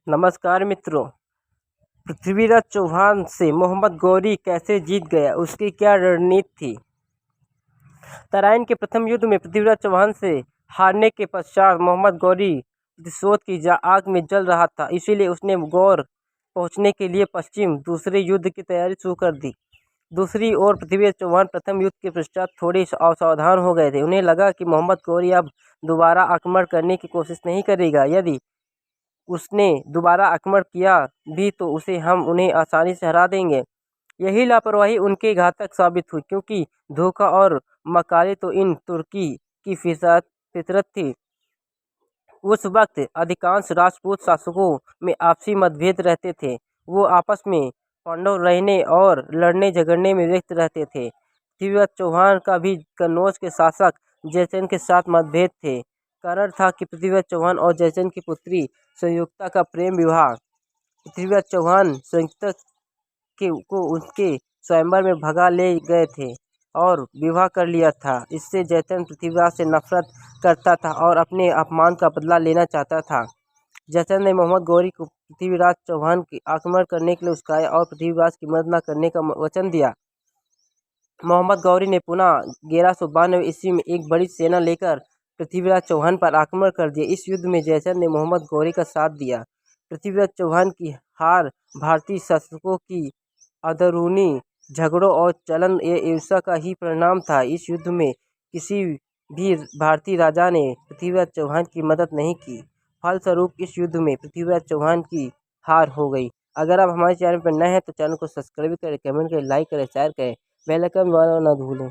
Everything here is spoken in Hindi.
नमस्कार मित्रों। पृथ्वीराज चौहान से मोहम्मद गौरी कैसे जीत गया, उसकी क्या रणनीति थी। तराइन के प्रथम युद्ध में पृथ्वीराज चौहान से हारने के पश्चात मोहम्मद गौरी प्रतिशोध की आग में जल रहा था। इसीलिए उसने गौर पहुंचने के लिए पश्चिम दूसरे युद्ध की तैयारी शुरू कर दी। दूसरी ओर पृथ्वीराज चौहान प्रथम युद्ध के पश्चात थोड़े असावधान हो गए थे। उन्हें लगा कि मोहम्मद गौरी अब दोबारा आक्रमण करने की कोशिश नहीं करेगा। यदि उसने दोबारा आक्रमण किया भी तो हम उन्हें आसानी से हरा देंगे। यही लापरवाही उनके घातक साबित हुई, क्योंकि धोखा और मकारी तो इन तुर्की की फितरत थी। उस वक्त अधिकांश राजपूत शासकों में आपसी मतभेद रहते थे। वो आपस में पांडव रहने और लड़ने झगड़ने में व्यस्त रहते थे। पृथ्वीराज चौहान का भी कन्नौज के शासक जयचंद के साथ मतभेद थे। कारण था कि पृथ्वीराज चौहान और जयचंद की पुत्री संयुक्ता का प्रेम विवाह पृथ्वीराज चौहान संयुक्ता को उसके स्वयंवर में भगा ले गए थे और विवाह कर लिया था। इससे जयचंद पृथ्वीराज से नफरत करता था और अपने अपमान का बदला लेना चाहता था। जयचंद ने मोहम्मद गौरी को पृथ्वीराज चौहान की आक्रमण करने के लिए उकसाया और पृथ्वीराज की मदद न करने का वचन दिया। मोहम्मद गौरी ने पुनः 1192 ईस्वी में एक बड़ी सेना लेकर पृथ्वीराज चौहान पर आक्रमण कर दिया। इस युद्ध में जयचंद ने मोहम्मद गौरी का साथ दिया। पृथ्वीराज चौहान की हार भारतीय शासकों की अंदरूनी झगड़ों और चलन ईर्ष्या का ही परिणाम था। इस युद्ध में किसी भी भारतीय राजा ने पृथ्वीराज चौहान की मदद नहीं की। फलस्वरूप इस युद्ध में पृथ्वीराज चौहान की हार हो गई। अगर आप हमारे चैनल पर नए हैं तो चैनल को सब्सक्राइब करें, कमेंट करें, लाइक करें, शेयर करें, बेल आइकन दबाना ना भूलें।